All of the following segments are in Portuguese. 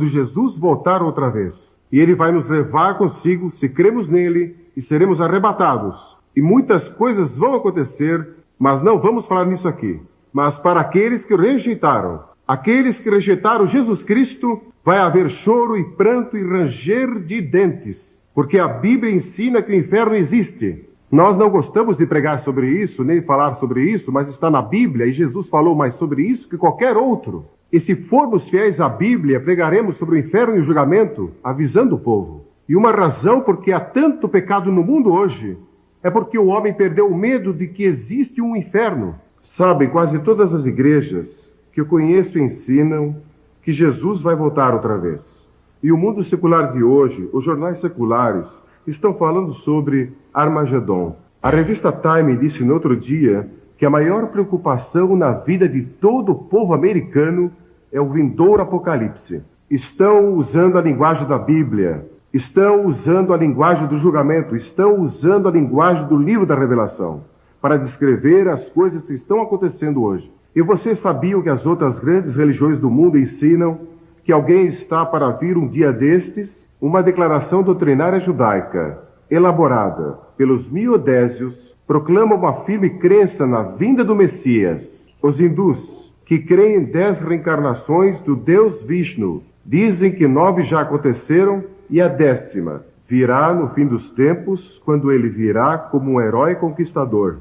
Jesus voltar outra vez. E ele vai nos levar consigo, se cremos nele, e seremos arrebatados. E muitas coisas vão acontecer, mas não vamos falar nisso aqui. Mas para aqueles que rejeitaram, aqueles que rejeitaram Jesus Cristo, vai haver choro e pranto e ranger de dentes. Porque a Bíblia ensina que o inferno existe. Nós não gostamos de pregar sobre isso, nem falar sobre isso, mas está na Bíblia, e Jesus falou mais sobre isso que qualquer outro. E se formos fiéis à Bíblia, pregaremos sobre o inferno e o julgamento, avisando o povo. E uma razão porque há tanto pecado no mundo hoje é porque o homem perdeu o medo de que existe um inferno. Sabem, quase todas as igrejas que eu conheço ensinam que Jesus vai voltar outra vez. E o mundo secular de hoje, os jornais seculares, estão falando sobre Armagedon. A revista Time disse no outro dia que a maior preocupação na vida de todo o povo americano é o vindouro apocalipse. Estão usando a linguagem da Bíblia, estão usando a linguagem do julgamento, estão usando a linguagem do livro da Revelação para descrever as coisas que estão acontecendo hoje. E vocês sabiam que as outras grandes religiões do mundo ensinam que alguém está para vir um dia destes? Uma declaração doutrinária judaica, elaborada pelos miodésios, proclama uma firme crença na vinda do Messias. Os hindus, que creem em 10 reencarnações do Deus Vishnu, dizem que 9 já aconteceram e a 10ª virá no fim dos tempos, quando ele virá como um herói conquistador.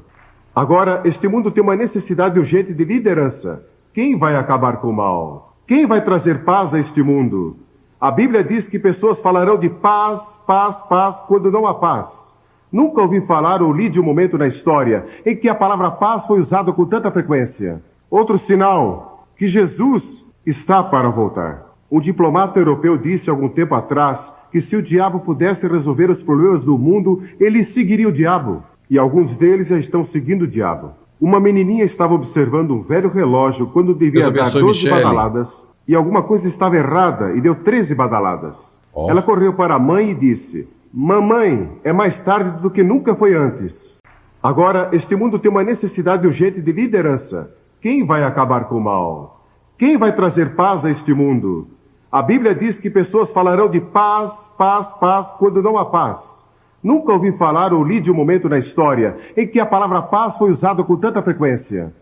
Agora, este mundo tem uma necessidade urgente de liderança. Quem vai acabar com o mal? Quem vai trazer paz a este mundo? A Bíblia diz que pessoas falarão de paz, paz, paz, quando não há paz. Nunca ouvi falar ou li de um momento na história em que a palavra paz foi usada com tanta frequência. Outro sinal, que Jesus está para voltar. Um diplomata europeu disse algum tempo atrás que se o diabo pudesse resolver os problemas do mundo, ele seguiria o diabo. E alguns deles já estão seguindo o diabo. Uma menininha estava observando um velho relógio quando devia dar 12 badaladas. E alguma coisa estava errada e deu 13 badaladas. Ela correu para a mãe e disse: "Mamãe, é mais tarde do que nunca foi antes." Agora, este mundo tem uma necessidade urgente de liderança. Quem vai acabar com o mal? Quem vai trazer paz a este mundo? A Bíblia diz que pessoas falarão de paz, paz, paz, quando não há paz. Nunca ouvi falar ou li de um momento na história em que a palavra paz foi usada com tanta frequência.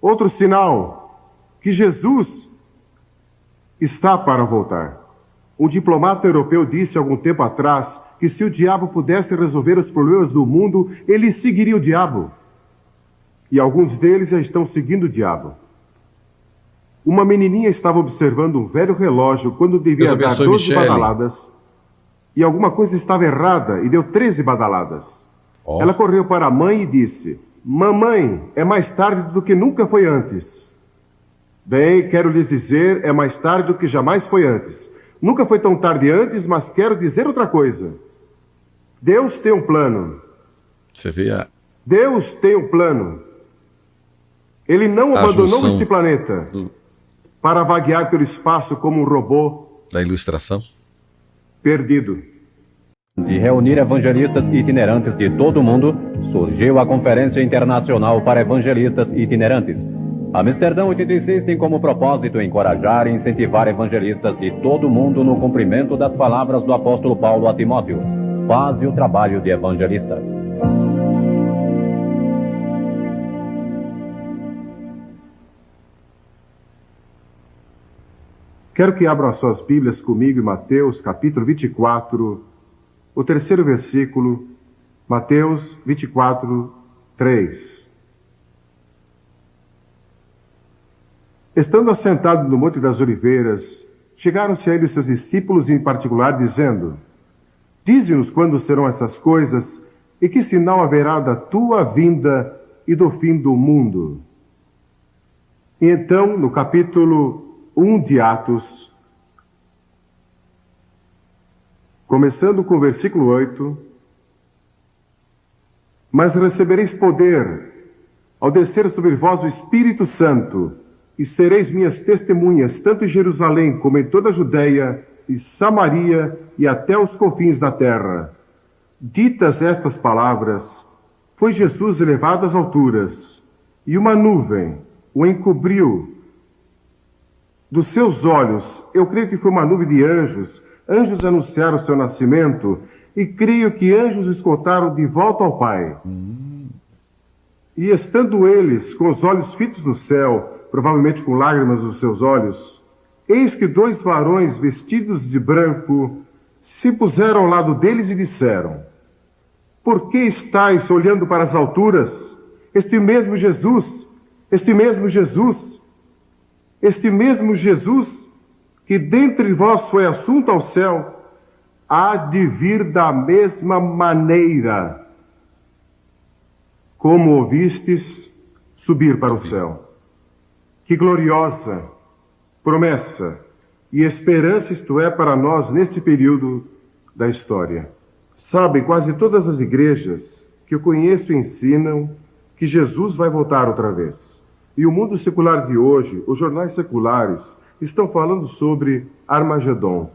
Outro sinal, que Jesus está para voltar. Um diplomata europeu disse algum tempo atrás que se o diabo pudesse resolver os problemas do mundo, ele seguiria o diabo. E alguns deles já estão seguindo o diabo. Uma menininha estava observando um velho relógio quando devia dar 12 badaladas. E alguma coisa estava errada e deu 13 badaladas. Ela correu para a mãe e disse: "Mamãe, é mais tarde do que nunca foi antes." Bem, quero lhes dizer, é mais tarde do que jamais foi antes. Nunca foi tão tarde antes, mas quero dizer outra coisa. Deus tem um plano. Você vê Deus tem um plano. Ele não abandonou este planeta para vaguear pelo espaço como um robô da ilustração perdido. De reunir evangelistas itinerantes de todo o mundo, surgiu a Conferência Internacional para Evangelistas Itinerantes. Amsterdã 86 tem como propósito encorajar e incentivar evangelistas de todo o mundo no cumprimento das palavras do apóstolo Paulo a Timóteo: "Faze o trabalho de evangelista." Quero que abram as suas Bíblias comigo em Mateus capítulo 24, o 3º versículo, Mateus 24, 3. Estando assentado no Monte das Oliveiras, chegaram-se a ele os seus discípulos em particular, dizendo: "Dize-nos quando serão essas coisas, e que sinal haverá da tua vinda e do fim do mundo?" E então, no capítulo 1 de Atos, começando com o versículo 8, "Mas recebereis poder ao descer sobre vós o Espírito Santo, e sereis minhas testemunhas, tanto em Jerusalém como em toda a Judeia e Samaria e até os confins da terra." Ditas estas palavras, foi Jesus elevado às alturas, e uma nuvem o encobriu. Dos seus olhos, eu creio que foi uma nuvem de anjos. Anjos anunciaram o seu nascimento, e creio que anjos o escoltaram de volta ao Pai. E estando eles com os olhos fitos no céu, provavelmente com lágrimas nos seus olhos, eis que 2 varões vestidos de branco se puseram ao lado deles e disseram: por que estáis olhando para as alturas? Este mesmo Jesus que dentre vós foi assunto ao céu, há de vir da mesma maneira como ouvistes subir para o céu. Que gloriosa promessa e esperança isto é para nós neste período da história. Sabem, quase todas as igrejas que eu conheço ensinam que Jesus vai voltar outra vez. E o mundo secular de hoje, os jornais seculares, estão falando sobre Armagedon.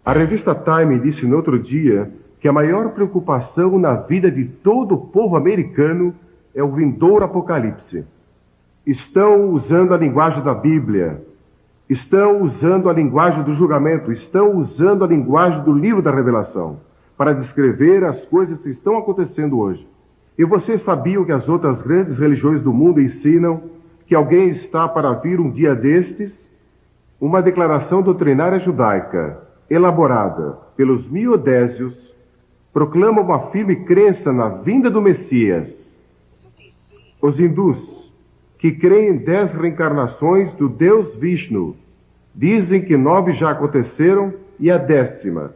A revista Time disse no outro dia que a maior preocupação na vida de todo o povo americano é o vindouro apocalipse. Estão usando a linguagem da Bíblia, estão usando a linguagem do julgamento, estão usando a linguagem do livro da Revelação para descrever as coisas que estão acontecendo hoje. E vocês sabiam que as outras grandes religiões do mundo ensinam que alguém está para vir um dia destes? Uma declaração doutrinária judaica, elaborada pelos miodésios, proclama uma firme crença na vinda do Messias. Os hindus, que creem em 10 reencarnações do Deus Vishnu, dizem que 9 já aconteceram e a 10ª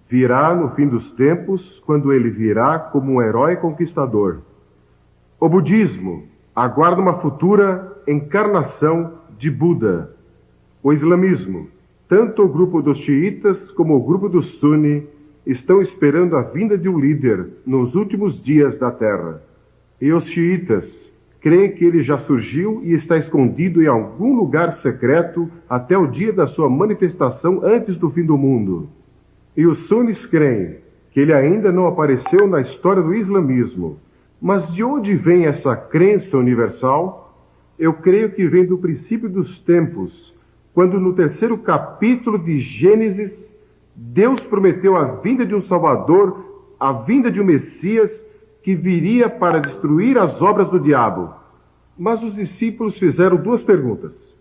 virá no fim dos tempos, quando ele virá como um herói conquistador. O budismo aguarda uma futura encarnação de Buda. O islamismo, tanto o grupo dos xiitas como o grupo dos suni, estão esperando a vinda de um líder nos últimos dias da Terra. E os xiitas creem que ele já surgiu e está escondido em algum lugar secreto até o dia da sua manifestação antes do fim do mundo. E os sunis creem que ele ainda não apareceu na história do islamismo. Mas de onde vem essa crença universal? Eu creio que vem do princípio dos tempos, quando no 3º capítulo de Gênesis, Deus prometeu a vinda de um Salvador, a vinda de um Messias, que viria para destruir as obras do diabo. Mas os discípulos fizeram 2 perguntas.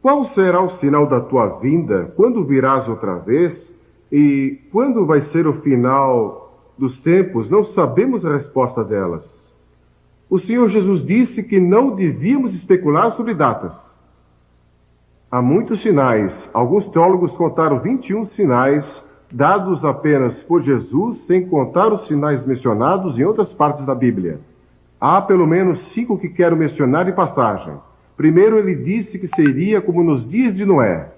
Qual será o sinal da tua vinda? Quando virás outra vez? E quando vai ser o final dos tempos? Não sabemos a resposta delas. O Senhor Jesus disse que não devíamos especular sobre datas. Há muitos sinais. Alguns teólogos contaram 21 sinais dados apenas por Jesus, sem contar os sinais mencionados em outras partes da Bíblia. Há pelo menos 5 que quero mencionar em passagem. Primeiro, ele disse que seria como nos dias de Noé.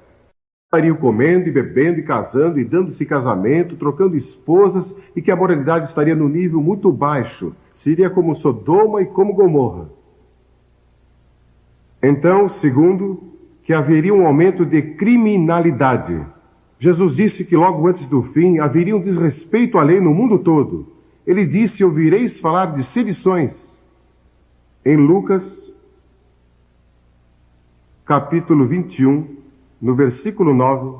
Estariam comendo e bebendo e casando e dando-se casamento, trocando esposas, e que a moralidade estaria num nível muito baixo. Seria como Sodoma e como Gomorra. Então, segundo, que haveria um aumento de criminalidade. Jesus disse que logo antes do fim haveria um desrespeito à lei no mundo todo. Ele disse: ouvireis falar de sedições. Em Lucas, capítulo 21, no versículo 9,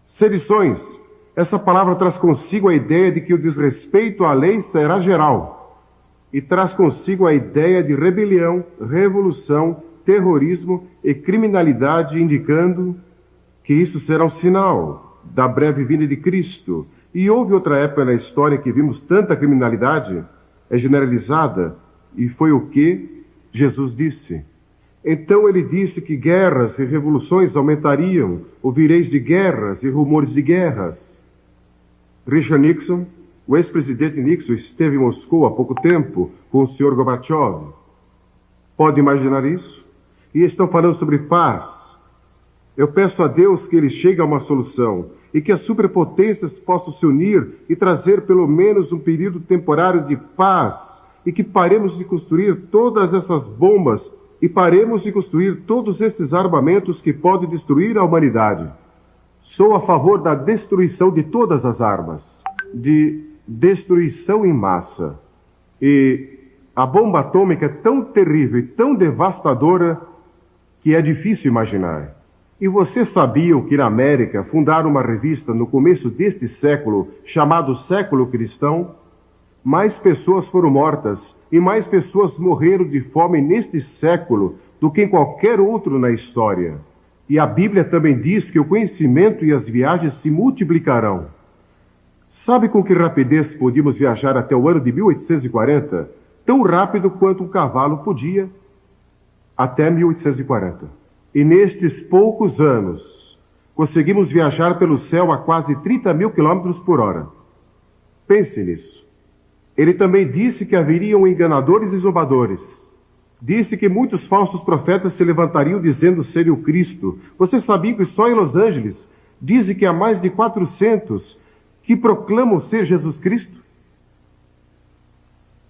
sedições. Essa palavra traz consigo a ideia de que o desrespeito à lei será geral. E traz consigo a ideia de rebelião, revolução, terrorismo e criminalidade, indicando que isso será um sinal da breve vinda de Cristo. E houve outra época na história que vimos tanta criminalidade, é generalizada, e foi o que Jesus disse. Então ele disse que guerras e revoluções aumentariam, ouvireis de guerras e rumores de guerras. Richard Nixon, o ex-presidente Nixon, esteve em Moscou há pouco tempo com o Sr. Gorbachev. Pode imaginar isso? E estão falando sobre paz. Eu peço a Deus que ele chegue a uma solução e que as superpotências possam se unir e trazer pelo menos um período temporário de paz e que paremos de construir todas essas bombas e paremos de construir todos esses armamentos que podem destruir a humanidade. Sou a favor da destruição de todas as armas, de destruição em massa. E a bomba atômica é tão terrível e tão devastadora que é difícil imaginar. E vocês sabiam que na América fundaram uma revista no começo deste século, chamado Século Cristão? Mais pessoas foram mortas e mais pessoas morreram de fome neste século do que em qualquer outro na história. E a Bíblia também diz que o conhecimento e as viagens se multiplicarão. Sabe com que rapidez podíamos viajar até o ano de 1840? Tão rápido quanto um cavalo podia até 1840. E nestes poucos anos, conseguimos viajar pelo céu a quase 30 mil quilômetros por hora. Pense nisso. Ele também disse que haveriam enganadores e zombadores. Disse que muitos falsos profetas se levantariam dizendo ser o Cristo. Você sabia que só em Los Angeles dizem que há mais de 400 que proclamam ser Jesus Cristo?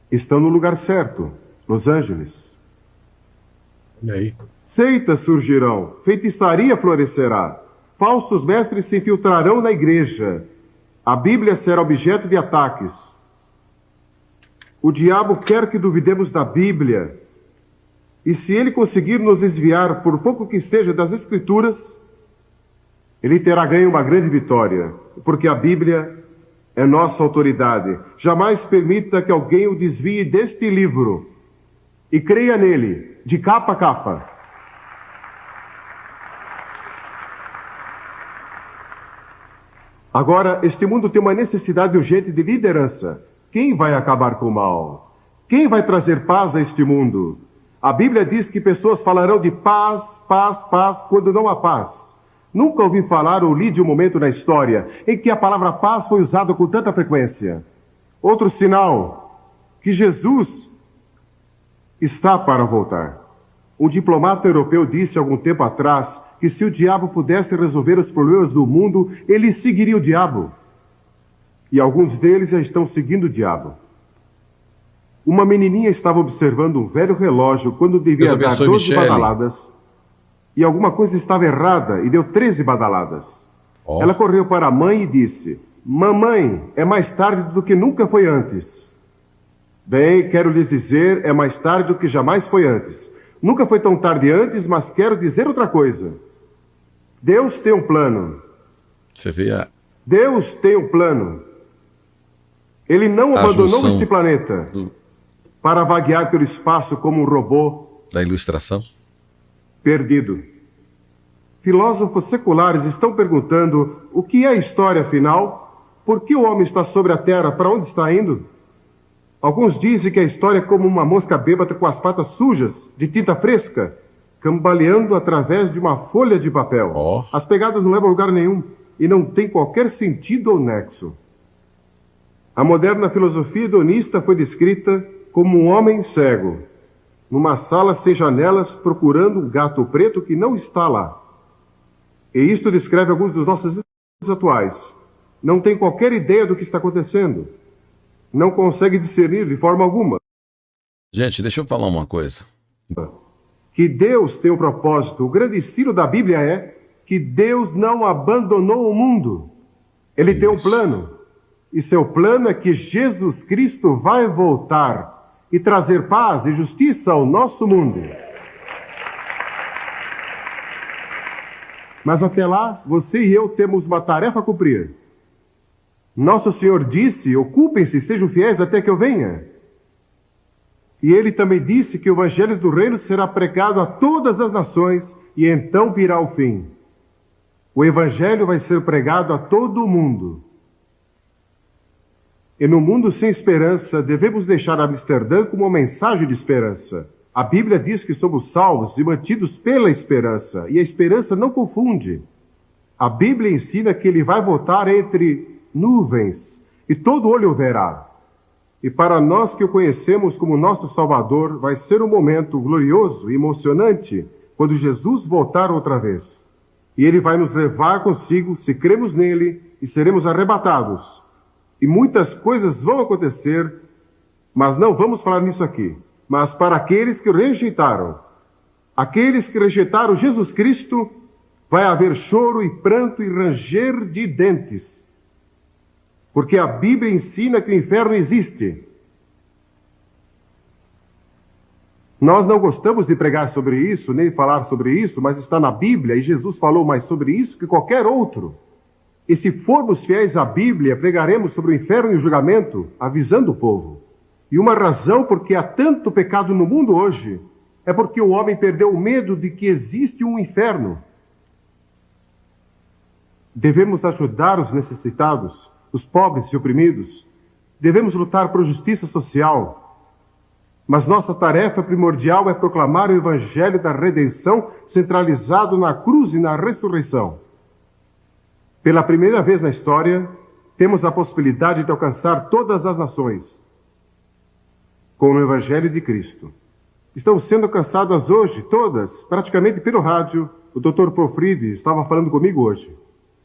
Estão no lugar certo, Los Angeles. E aí? Seitas surgirão, feitiçaria florescerá, falsos mestres se infiltrarão na igreja, a Bíblia será objeto de ataques. O diabo quer que duvidemos da Bíblia, e se ele conseguir nos desviar, por pouco que seja, das Escrituras, ele terá ganho uma grande vitória, porque a Bíblia é nossa autoridade. Jamais permita que alguém o desvie deste livro, e creia nele, de capa a capa. Agora, este mundo tem uma necessidade urgente de liderança. Quem vai acabar com o mal? Quem vai trazer paz a este mundo? A Bíblia diz que pessoas falarão de paz, paz, paz, quando não há paz. Nunca ouvi falar ou li de um momento na história em que a palavra paz foi usada com tanta frequência. Outro sinal, que Jesus está para voltar. Um diplomata europeu disse algum tempo atrás que se o diabo pudesse resolver os problemas do mundo, ele seguiria o diabo. E alguns deles já estão seguindo o diabo. Uma menininha estava observando um velho relógio quando devia dar 12 badaladas. E alguma coisa estava errada e deu 13 badaladas. Oh. Ela correu para a mãe e disse: "Mamãe, é mais tarde do que nunca foi antes." Bem, quero lhes dizer, é mais tarde do que jamais foi antes. Nunca foi tão tarde antes, mas quero dizer outra coisa. Deus tem um plano. Você vê Deus tem um plano. Ele não abandonou este planeta para vaguear pelo espaço como um robô da ilustração perdido. Filósofos seculares estão perguntando o que é a história afinal? Por que o homem está sobre a Terra? Para onde está indo? Alguns dizem que a história é como uma mosca bêbada com as patas sujas, de tinta fresca, cambaleando através de uma folha de papel. Oh. As pegadas não levam a lugar nenhum e não tem qualquer sentido ou nexo. A moderna filosofia hedonista foi descrita como um homem cego, numa sala sem janelas, procurando um gato preto que não está lá. E isto descreve alguns dos nossos dias atuais. Não tem qualquer ideia do que está acontecendo. Não consegue discernir de forma alguma. Gente, deixa eu falar uma coisa. Que Deus tem um propósito. O grande ensino da Bíblia é que Deus não abandonou o mundo. Ele tem um plano. E seu plano é que Jesus Cristo vai voltar e trazer paz e justiça ao nosso mundo. Mas até lá, você e eu temos uma tarefa a cumprir. Nosso Senhor disse: ocupem-se, sejam fiéis até que eu venha. E ele também disse que o evangelho do reino será pregado a todas as nações e então virá o fim. O evangelho vai ser pregado a todo o mundo. E no mundo sem esperança, devemos deixar Amsterdã como uma mensagem de esperança. A Bíblia diz que somos salvos e mantidos pela esperança, e a esperança não confunde. A Bíblia ensina que ele vai voltar entre nuvens, e todo olho o verá. E para nós que o conhecemos como nosso Salvador, vai ser um momento glorioso e emocionante quando Jesus voltar outra vez. E ele vai nos levar consigo, se cremos nele, e seremos arrebatados. E muitas coisas vão acontecer, mas não vamos falar nisso aqui. Mas para aqueles que o rejeitaram, aqueles que rejeitaram Jesus Cristo, vai haver choro e pranto e ranger de dentes. Porque a Bíblia ensina que o inferno existe. Nós não gostamos de pregar sobre isso, nem falar sobre isso, mas está na Bíblia e Jesus falou mais sobre isso que qualquer outro. E se formos fiéis à Bíblia, pregaremos sobre o inferno e o julgamento, avisando o povo. E uma razão porque há tanto pecado no mundo hoje é porque o homem perdeu o medo de que existe um inferno. Devemos ajudar os necessitados, os pobres e oprimidos. Devemos lutar por justiça social. Mas nossa tarefa primordial é proclamar o Evangelho da redenção centralizado na cruz e na ressurreição. Pela primeira vez na história, temos a possibilidade de alcançar todas as nações com o Evangelho de Cristo. Estão sendo alcançadas hoje, todas, praticamente pelo rádio. O Dr. Profride estava falando comigo hoje.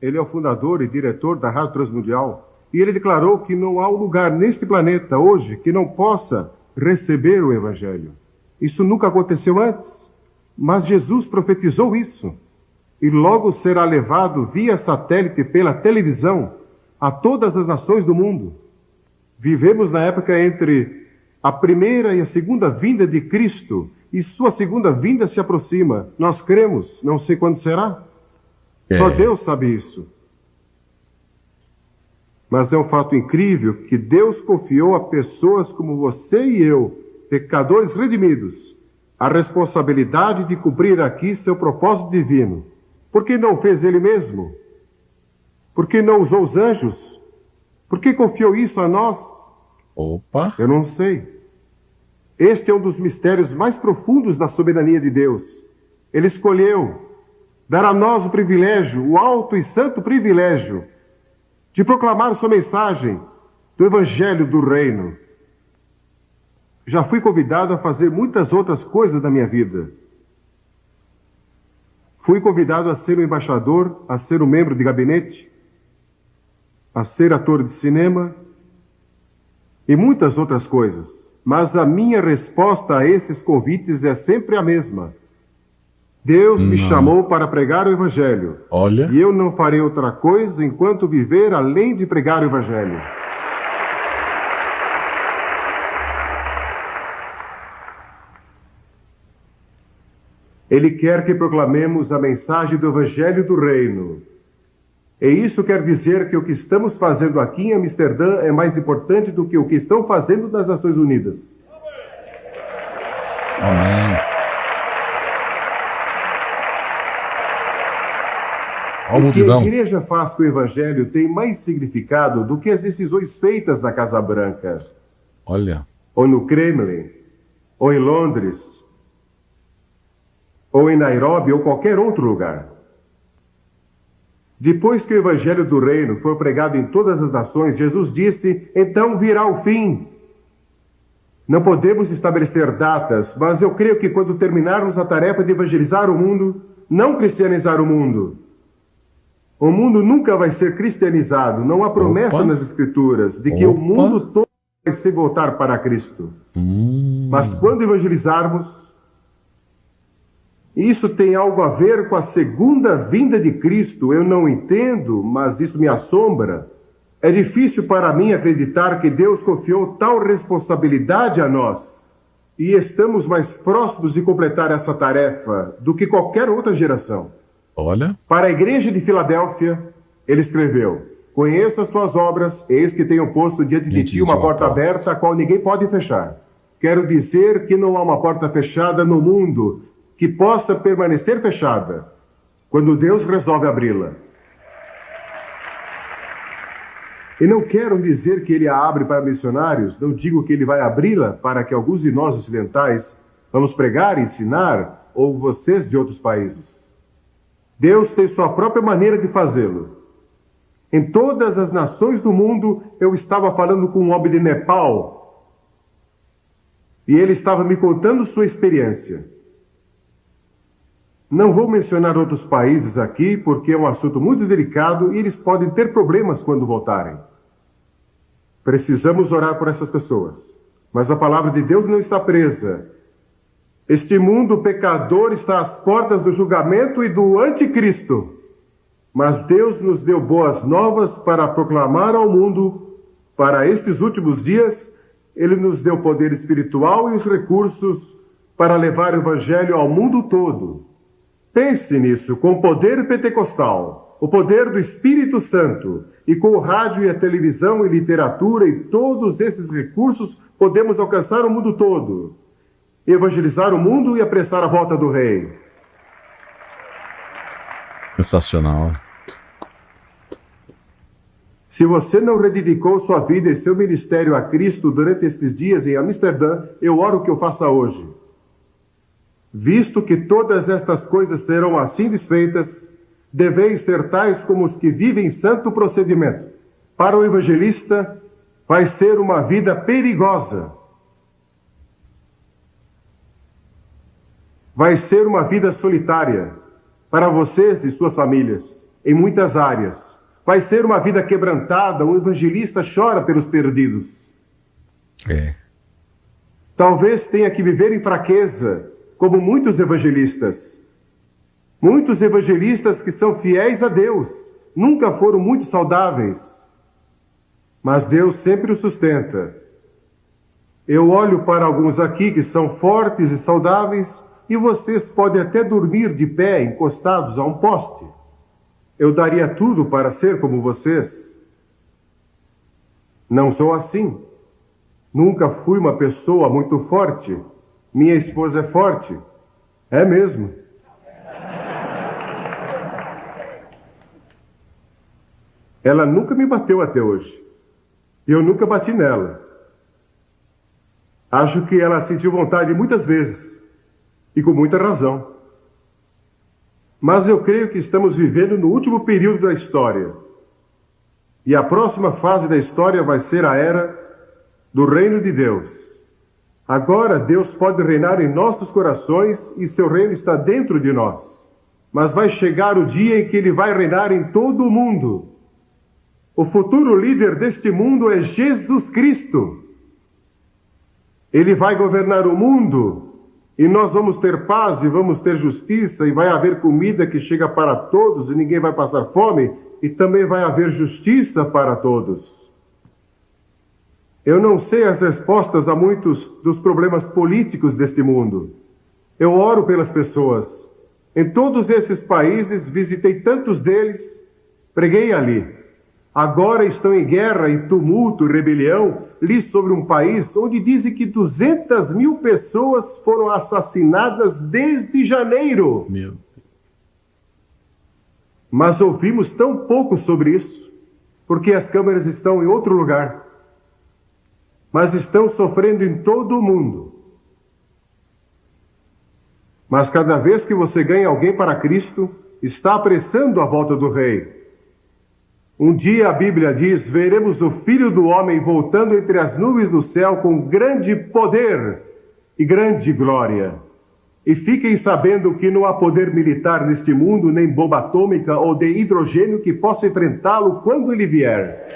Ele é o fundador e diretor da Rádio Transmundial. E ele declarou que não há um lugar neste planeta hoje que não possa receber o Evangelho. Isso nunca aconteceu antes, mas Jesus profetizou isso. E logo será levado via satélite pela televisão a todas as nações do mundo. Vivemos na época entre a primeira e a segunda vinda de Cristo, e sua segunda vinda se aproxima. Nós cremos, não sei quando será. Só Deus sabe isso. Mas é um fato incrível que Deus confiou a pessoas como você e eu, pecadores redimidos, a responsabilidade de cumprir aqui seu propósito divino. Por que não fez Ele mesmo? Por que não usou os anjos? Por que confiou isso a nós? Opa! Eu não sei. Este é um dos mistérios mais profundos da soberania de Deus. Ele escolheu dar a nós o privilégio, o alto e santo privilégio, de proclamar sua mensagem do Evangelho do Reino. Já fui convidado a fazer muitas outras coisas na minha vida. Fui convidado a ser um embaixador, a ser um membro de gabinete, a ser ator de cinema e muitas outras coisas. Mas a minha resposta a esses convites é sempre a mesma. Deus me chamou para pregar o Evangelho. Olha. E eu não farei outra coisa enquanto viver além de pregar o Evangelho. Ele quer que proclamemos a mensagem do Evangelho do Reino. E isso quer dizer que o que estamos fazendo aqui em Amsterdã é mais importante do que o que estão fazendo nas Nações Unidas. Amém. O que a igreja faz com o Evangelho tem mais significado do que as decisões feitas na Casa Branca. Olha. Ou no Kremlin, ou em Londres, ou em Nairobi, ou qualquer outro lugar. Depois que o Evangelho do Reino foi pregado em todas as nações, Jesus disse, então virá o fim. Não podemos estabelecer datas, mas eu creio que quando terminarmos a tarefa de evangelizar o mundo, não cristianizar o mundo nunca vai ser cristianizado. Não há promessa nas Escrituras de que o mundo todo vai se voltar para Cristo. Mas quando evangelizarmos, isso tem algo a ver com a segunda vinda de Cristo. Eu não entendo, mas isso me assombra. É difícil para mim acreditar que Deus confiou tal responsabilidade a nós. E estamos mais próximos de completar essa tarefa do que qualquer outra geração. Olha. Para a igreja de Filadélfia, ele escreveu, conheça as tuas obras, eis que tenho posto diante de ti uma porta aberta, a qual ninguém pode fechar. Quero dizer que não há uma porta fechada no mundo que possa permanecer fechada quando Deus resolve abri-la. E não quero dizer que ele a abre para missionários, não digo que ele vai abri-la para que alguns de nós ocidentais vamos pregar e ensinar, ou vocês de outros países. Deus tem sua própria maneira de fazê-lo. Em todas as nações do mundo, eu estava falando com um homem de Nepal, e ele estava me contando sua experiência. Não vou mencionar outros países aqui, porque é um assunto muito delicado e eles podem ter problemas quando voltarem. Precisamos orar por essas pessoas. Mas a palavra de Deus não está presa. Este mundo pecador está às portas do julgamento e do anticristo. Mas Deus nos deu boas novas para proclamar ao mundo. Para estes últimos dias, Ele nos deu poder espiritual e os recursos para levar o Evangelho ao mundo todo. Pense nisso, com o poder pentecostal, o poder do Espírito Santo, e com o rádio e a televisão e literatura e todos esses recursos, podemos alcançar o mundo todo, evangelizar o mundo e apressar a volta do Rei. Sensacional. Se você não rededicou sua vida e seu ministério a Cristo durante estes dias em Amsterdã, eu oro que o faça hoje. Visto que todas estas coisas serão assim desfeitas, deveis ser tais como os que vivem santo procedimento. Para o evangelista, vai ser uma vida perigosa. Vai ser uma vida solitária para vocês e suas famílias, em muitas áreas. Vai ser uma vida quebrantada, um evangelista chora pelos perdidos. Talvez tenha que viver em fraqueza, como muitos evangelistas. Muitos evangelistas que são fiéis a Deus, nunca foram muito saudáveis. Mas Deus sempre os sustenta. Eu olho para alguns aqui que são fortes e saudáveis, e vocês podem até dormir de pé, encostados a um poste. Eu daria tudo para ser como vocês. Não sou assim. Nunca fui uma pessoa muito forte. Minha esposa é forte. É mesmo. Ela nunca me bateu até hoje. Eu nunca bati nela. Acho que ela sentiu vontade muitas vezes. E com muita razão. Mas eu creio que estamos vivendo no último período da história. E a próxima fase da história vai ser a era do reino de Deus. Agora Deus pode reinar em nossos corações e seu reino está dentro de nós. Mas vai chegar o dia em que ele vai reinar em todo o mundo. O futuro líder deste mundo é Jesus Cristo. Ele vai governar o mundo. E nós vamos ter paz e vamos ter justiça, e vai haver comida que chega para todos e ninguém vai passar fome, e também vai haver justiça para todos. Eu não sei as respostas a muitos dos problemas políticos deste mundo. Eu oro pelas pessoas. Em todos esses países, visitei tantos deles, preguei ali. Agora estão em guerra e tumulto e rebelião. Li sobre um país onde dizem que 200 mil pessoas foram assassinadas desde janeiro. Meu. Mas ouvimos tão pouco sobre isso, porque as câmeras estão em outro lugar. Mas estão sofrendo em todo o mundo. Mas cada vez que você ganha alguém para Cristo, está apressando a volta do Rei. Um dia a Bíblia diz, veremos o Filho do Homem voltando entre as nuvens do céu com grande poder e grande glória. E fiquem sabendo que não há poder militar neste mundo, nem bomba atômica ou de hidrogênio que possa enfrentá-lo quando ele vier.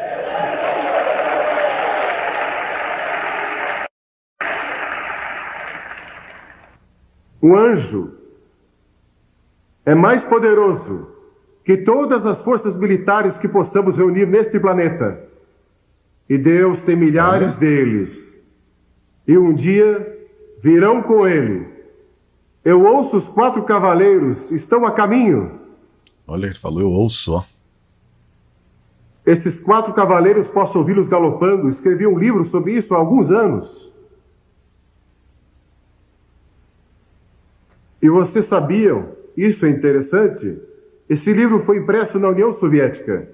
Um anjo é mais poderoso que todas as forças militares que possamos reunir neste planeta. E Deus tem milhares deles. E um dia virão com ele. Eu ouço os 4 cavaleiros, estão a caminho. Olha, ele falou, eu ouço, ó. Esses 4 cavaleiros, posso ouvi-los galopando. Escrevi um livro sobre isso há alguns anos. E vocês sabiam, isso é interessante, esse livro foi impresso na União Soviética.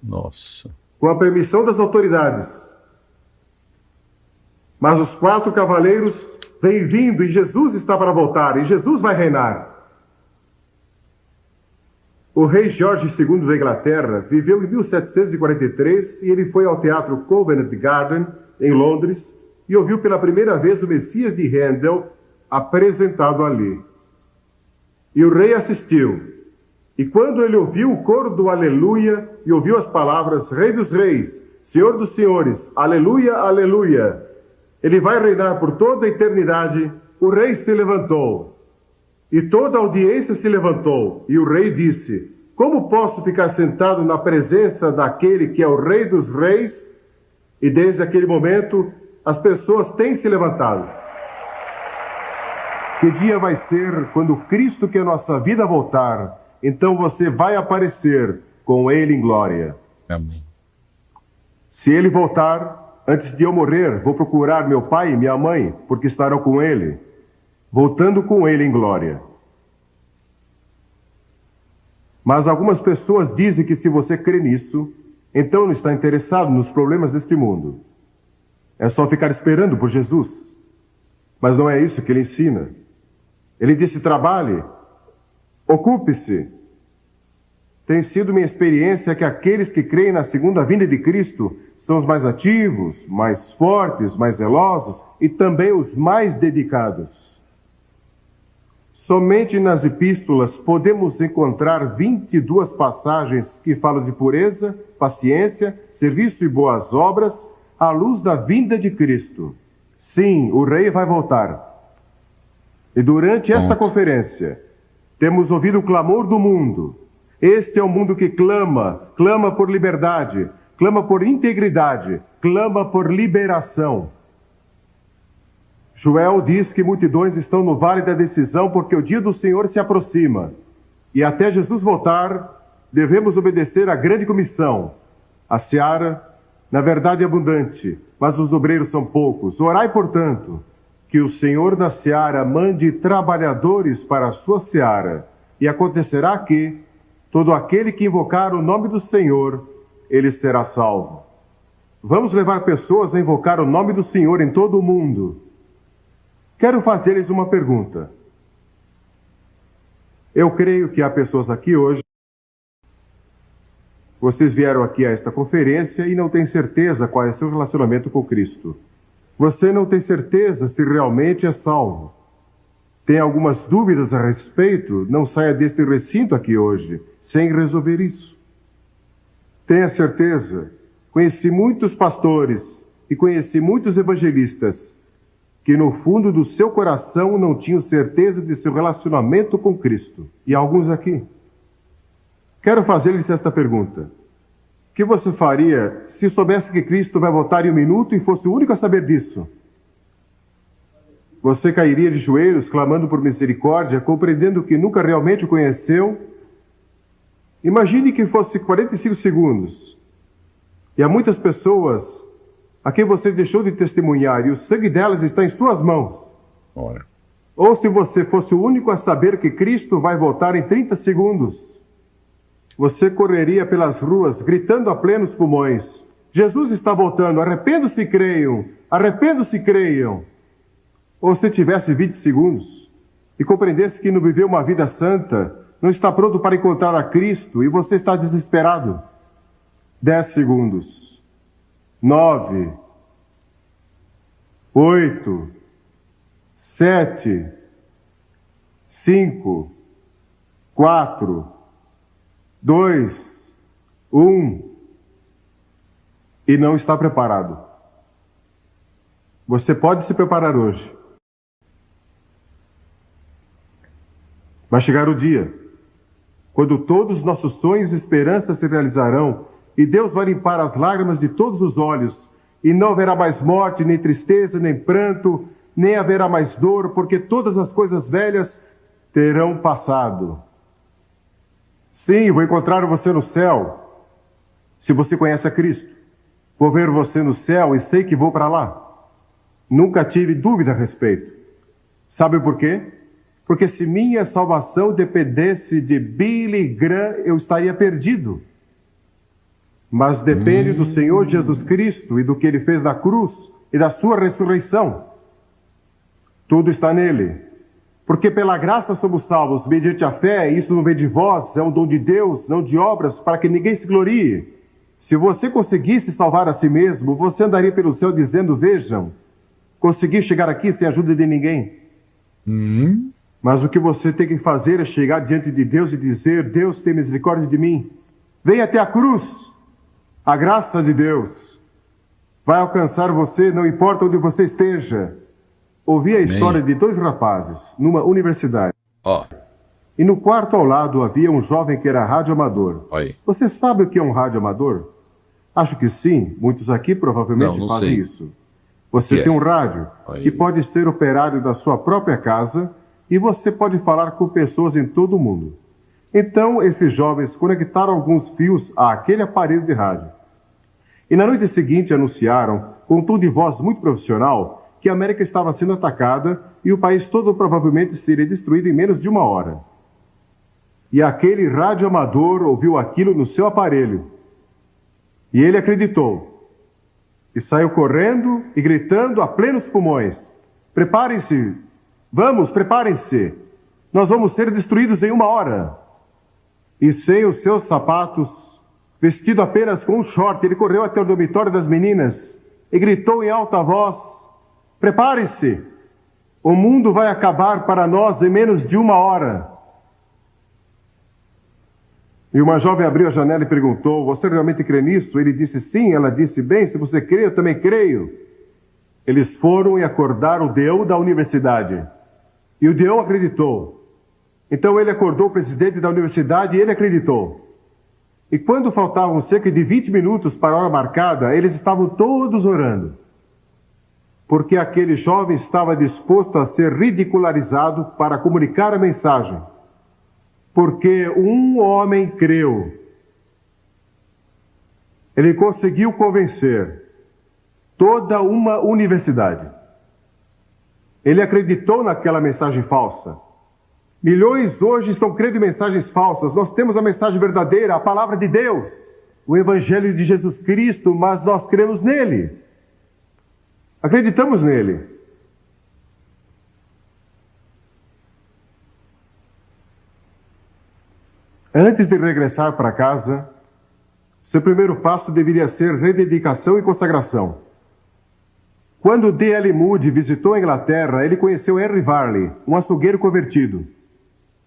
Nossa. Com a permissão das autoridades. Mas os 4 cavaleiros vêm vindo e Jesus está para voltar, e Jesus vai reinar. O rei George II da Inglaterra viveu em 1743 e ele foi ao teatro Covent Garden, em Londres, e ouviu pela primeira vez o Messias de Handel apresentado ali. E o rei assistiu. E quando ele ouviu o coro do Aleluia e ouviu as palavras Rei dos Reis, Senhor dos Senhores, Aleluia, Aleluia, ele vai reinar por toda a eternidade, o rei se levantou. E toda a audiência se levantou. E o rei disse, como posso ficar sentado na presença daquele que é o Rei dos Reis? E desde aquele momento, as pessoas têm se levantado. Que dia vai ser quando Cristo, que é a nossa vida, voltar? Então você vai aparecer com Ele em glória. Amém. Se Ele voltar, antes de eu morrer, vou procurar meu pai e minha mãe, porque estarão com Ele, voltando com Ele em glória. Mas algumas pessoas dizem que se você crê nisso, então não está interessado nos problemas deste mundo. É só ficar esperando por Jesus. Mas não é isso que Ele ensina. Ele disse: trabalhe, ocupe-se. Tem sido minha experiência que aqueles que creem na segunda vinda de Cristo são os mais ativos, mais fortes, mais zelosos e também os mais dedicados. Somente nas epístolas podemos encontrar 22 passagens que falam de pureza, paciência, serviço e boas obras à luz da vinda de Cristo. Sim, o Rei vai voltar. E durante esta conferência, temos ouvido o clamor do mundo. Este é o mundo que clama por liberdade, clama por integridade, clama por liberação. Joel diz que multidões estão no vale da decisão porque o dia do Senhor se aproxima. E até Jesus voltar, devemos obedecer à grande comissão. A seara, na verdade, é abundante, mas os obreiros são poucos. Orai, portanto, que o Senhor da seara mande trabalhadores para a sua seara. E acontecerá que todo aquele que invocar o nome do Senhor, ele será salvo. Vamos levar pessoas a invocar o nome do Senhor em todo o mundo. Quero fazer-lhes uma pergunta. Eu creio que há pessoas aqui hoje. Vocês vieram aqui a esta conferência e não têm certeza qual é o seu relacionamento com Cristo. Você não tem certeza se realmente é salvo. Tem algumas dúvidas a respeito? Não saia deste recinto aqui hoje sem resolver isso. Tenha certeza. Conheci muitos pastores e conheci muitos evangelistas que no fundo do seu coração não tinham certeza de seu relacionamento com Cristo. E alguns aqui. Quero fazer-lhes esta pergunta. O que você faria se soubesse que Cristo vai voltar em um minuto e fosse o único a saber disso? Você cairia de joelhos, clamando por misericórdia, compreendendo que nunca realmente o conheceu? Imagine que fosse 45 segundos. E há muitas pessoas a quem você deixou de testemunhar e o sangue delas está em suas mãos. Ora. Ou se você fosse o único a saber que Cristo vai voltar em 30 segundos, você correria pelas ruas gritando a plenos pulmões: Jesus está voltando, arrependam-se e creiam, arrependam-se e creiam. Ou se tivesse 20 segundos e compreendesse que não viveu uma vida santa, não está pronto para encontrar a Cristo e você está desesperado. 10 segundos. 9, 8, 7, 5, 4, 2, 1. E não está preparado. Você pode se preparar hoje. Vai chegar o dia quando todos os nossos sonhos e esperanças se realizarão e Deus vai limpar as lágrimas de todos os olhos e não haverá mais morte, nem tristeza, nem pranto, nem haverá mais dor, porque todas as coisas velhas terão passado. Sim, vou encontrar você no céu, se você conhece a Cristo. Vou ver você no céu e sei que vou para lá. Nunca tive dúvida a respeito. Sabe por quê? Porque se minha salvação dependesse de Billy Graham, eu estaria perdido. Mas depende do Senhor Jesus Cristo e do que Ele fez na cruz e da sua ressurreição. Tudo está nele. Porque pela graça somos salvos mediante a fé, e isso não vem de vós, é um dom de Deus, não de obras, para que ninguém se glorie. Se você conseguisse salvar a si mesmo, você andaria pelo céu dizendo: vejam, consegui chegar aqui sem a ajuda de ninguém. Mas o que você tem que fazer é chegar diante de Deus e dizer: Deus, tem misericórdia de mim. Venha até a cruz. A graça de Deus vai alcançar você, não importa onde você esteja. Ouvi a história de dois rapazes numa universidade. E no quarto ao lado havia um jovem que era radioamador. Você sabe o que é um radioamador? Acho que sim. Muitos aqui provavelmente não fazem sei. isso. Você tem um rádio que pode ser operado da sua própria casa e você pode falar com pessoas em todo o mundo. Então, esses jovens conectaram alguns fios àquele aparelho de rádio. E na noite seguinte anunciaram, com um tom de voz muito profissional, que a América estava sendo atacada e o país todo provavelmente seria destruído em menos de 1 hora. E aquele radioamador ouviu aquilo no seu aparelho. E ele acreditou. E saiu correndo e gritando a plenos pulmões: preparem-se! Vamos, preparem-se! Nós vamos ser destruídos em 1 hora! E sem os seus sapatos, vestido apenas com um short, ele correu até o dormitório das meninas e gritou em alta voz: preparem-se! O mundo vai acabar para nós em menos de 1 hora! E uma jovem abriu a janela e perguntou: você realmente crê nisso? Ele disse sim. Ela disse: bem, se você crê, eu também creio. Eles foram e acordaram o Deu da universidade. E o Deu acreditou. Então ele acordou o presidente da universidade e ele acreditou. E quando faltavam cerca de 20 minutos para a hora marcada, eles estavam todos orando. Porque aquele jovem estava disposto a ser ridicularizado para comunicar a mensagem. Porque um homem creu. Ele conseguiu convencer toda uma universidade. Ele acreditou naquela mensagem falsa. Milhões hoje estão crendo em mensagens falsas. Nós temos a mensagem verdadeira, a palavra de Deus, o Evangelho de Jesus Cristo, mas nós cremos nele. Acreditamos nele. Antes de regressar para casa, seu primeiro passo deveria ser rededicação e consagração. Quando D.L. Moody visitou a Inglaterra, ele conheceu Henry Varley, um açougueiro convertido.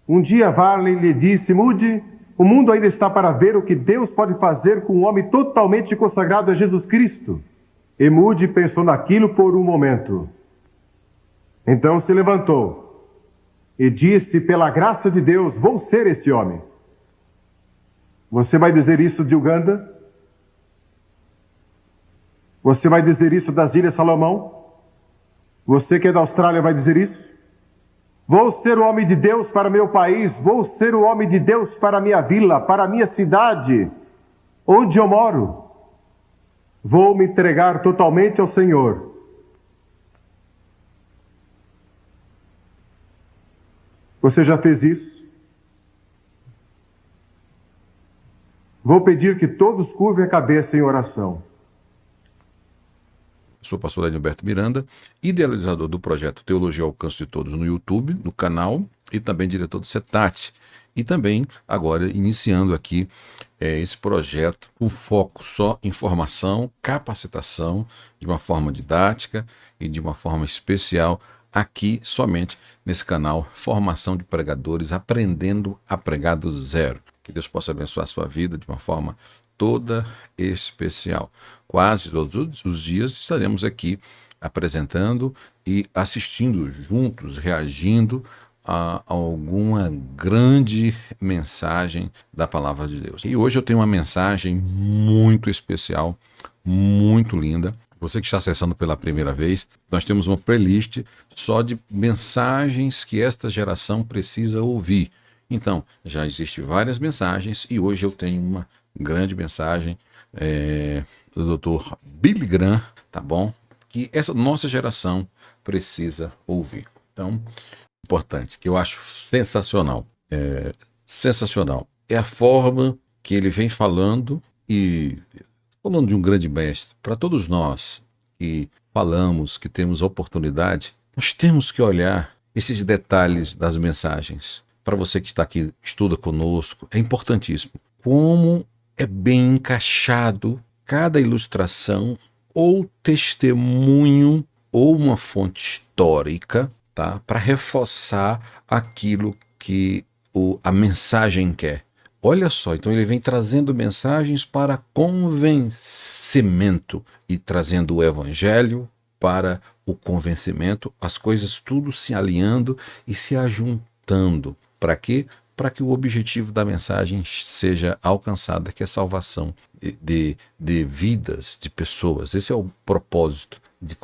Um dia Varley lhe disse: Moody, o mundo ainda está para ver o que Deus pode fazer com um homem totalmente consagrado a Jesus Cristo. E Moody pensou naquilo por um momento. Então se levantou e disse: pela graça de Deus, vou ser esse homem. Você vai dizer isso de Uganda? Você vai dizer isso das Ilhas Salomão? Você que é da Austrália vai dizer isso? Vou ser o homem de Deus para meu país, vou ser o homem de Deus para minha vila, para minha cidade, onde eu moro. Vou me entregar totalmente ao Senhor. Você já fez isso? Vou pedir que todos curvem a cabeça em oração. Sou o pastor Edilberto Miranda, idealizador do projeto Teologia ao Alcance de Todos no YouTube, no canal, e também diretor do CETAT. E também agora iniciando aqui esse projeto com foco só em formação, capacitação, de uma forma didática e de uma forma especial aqui somente nesse canal Formação de Pregadores, aprendendo a pregar do zero. Que Deus possa abençoar a sua vida de uma forma toda especial. Quase todos os dias estaremos aqui apresentando e assistindo juntos, reagindo a alguma grande mensagem da Palavra de Deus. E hoje eu tenho uma mensagem muito especial, muito linda. Você que está acessando pela primeira vez, nós temos uma playlist só de mensagens que esta geração precisa ouvir. Então, já existem várias mensagens e hoje eu tenho uma grande mensagem do Dr. Billy Graham, tá bom? Que essa nossa geração precisa ouvir. Então, importante, que eu acho sensacional. Sensacional. É a forma que ele vem falando e falando de um grande mestre. Para todos nós que falamos, que temos a oportunidade, nós temos que olhar esses detalhes das mensagens. Para você que está aqui, estuda conosco, é importantíssimo. Como é bem encaixado cada ilustração ou testemunho ou uma fonte histórica, tá? Para reforçar aquilo que a mensagem quer. Olha só, então ele vem trazendo mensagens para convencimento e trazendo o evangelho para o convencimento, as coisas tudo se alinhando e se ajuntando. Para quê? Para que o objetivo da mensagem seja alcançado, que é a salvação de vidas, de pessoas. Esse é o propósito de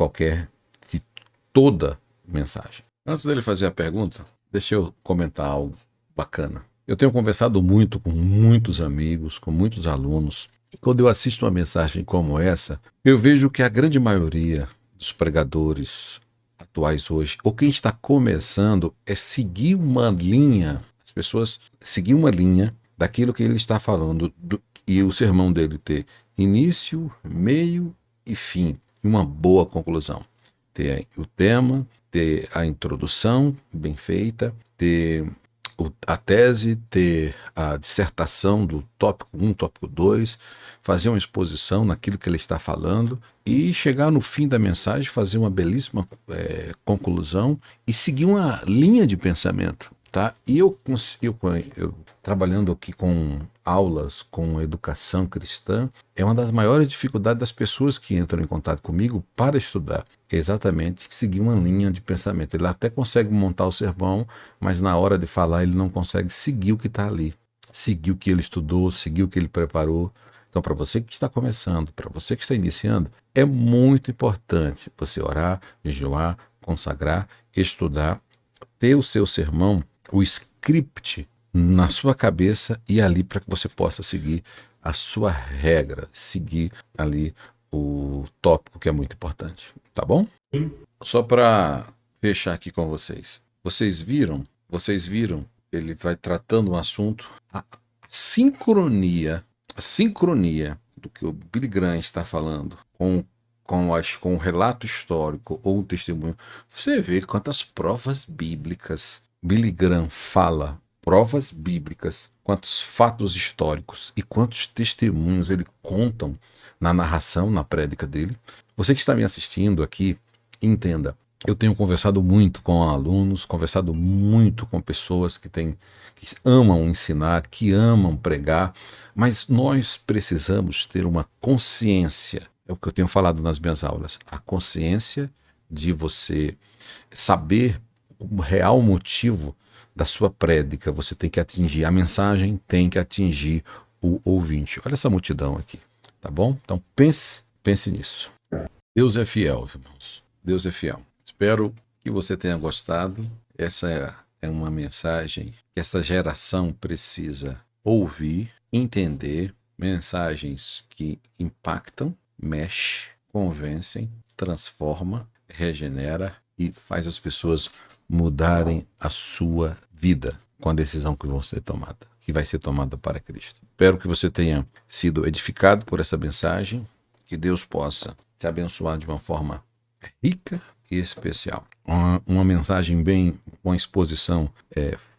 toda mensagem. Antes dele fazer a pergunta, deixa eu comentar algo bacana. Eu tenho conversado muito com muitos amigos, com muitos alunos. E quando eu assisto uma mensagem como essa, eu vejo que a grande maioria dos pregadores atuais hoje, ou quem está começando, é seguir uma linha, as pessoas seguir uma linha daquilo que ele está falando, e o sermão dele ter início, meio e fim, e uma boa conclusão. Ter o tema, ter a introdução bem feita, ter a tese, ter a dissertação do tópico 1, tópico 2, fazer uma exposição naquilo que ele está falando e chegar no fim da mensagem, fazer uma belíssima conclusão e seguir uma linha de pensamento. Tá? E eu trabalhando aqui com aulas, com educação cristã, é uma das maiores dificuldades das pessoas que entram em contato comigo para estudar, é exatamente seguir uma linha de pensamento. Ele até consegue montar o sermão, mas na hora de falar ele não consegue seguir o que está ali, seguir o que ele estudou, seguir o que ele preparou. Então, para você que está começando, para você que está iniciando, é muito importante você orar, jejuar, consagrar, estudar, ter o seu sermão, o script na sua cabeça e ali para que você possa seguir a sua regra, seguir ali o tópico que é muito importante, tá bom? Só para fechar aqui com vocês. Vocês viram, ele vai tratando um assunto, a sincronia do que o Billy Graham está falando com o relato histórico ou o testemunho. Você vê quantas provas bíblicas Billy Graham fala, provas bíblicas, quantos fatos históricos e quantos testemunhos ele contam na narração, na prédica dele. Você que está me assistindo aqui, entenda, eu tenho conversado muito com alunos, conversado muito com pessoas que amam ensinar, que amam pregar, mas nós precisamos ter uma consciência, é o que eu tenho falado nas minhas aulas, a consciência de você saber o real motivo da sua prédica. Você tem que atingir a mensagem, tem que atingir o ouvinte. Olha essa multidão aqui, tá bom? Então pense nisso. Deus é fiel, irmãos. Deus é fiel. Espero que você tenha gostado. Essa é uma mensagem que essa geração precisa ouvir, entender, mensagens que impactam, mexe, convencem, transforma, regenera e faz as pessoas mudarem a sua vida com a decisão que vai ser tomada para Cristo. Espero que você tenha sido edificado por essa mensagem, que Deus possa te abençoar de uma forma rica e especial. Uma mensagem bem, uma exposição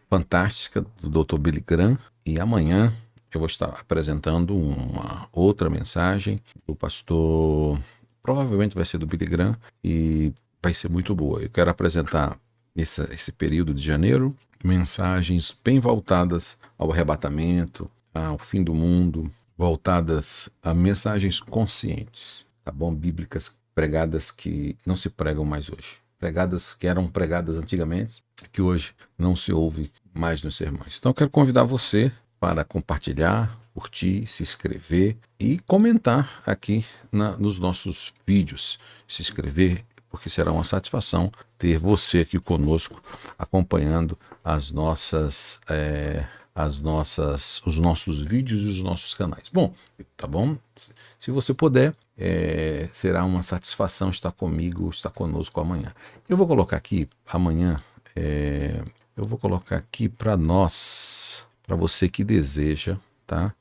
fantástica do Dr. Billy Graham, e amanhã eu vou estar apresentando uma outra mensagem do pastor, provavelmente vai ser do Billy Graham, e vai ser muito boa. Eu quero apresentar esse período de janeiro, mensagens bem voltadas ao arrebatamento, ao fim do mundo, voltadas a mensagens conscientes, tá bom? Bíblicas pregadas que não se pregam mais hoje. Pregadas que eram pregadas antigamente, que hoje não se ouve mais nos sermões. Então eu quero convidar você para compartilhar, curtir, se inscrever e comentar aqui nos nossos vídeos. Se inscrever, porque será uma satisfação ter você aqui conosco, acompanhando os nossos vídeos e os nossos canais. Bom, tá bom? Se você puder, será uma satisfação estar conosco amanhã. Eu vou colocar aqui amanhã, para você que deseja, tá?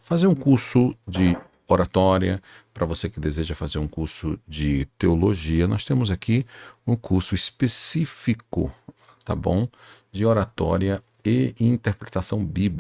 Fazer um curso de oratória, para você que deseja fazer um curso de teologia, nós temos aqui um curso específico, tá bom? De oratória e interpretação bíblica.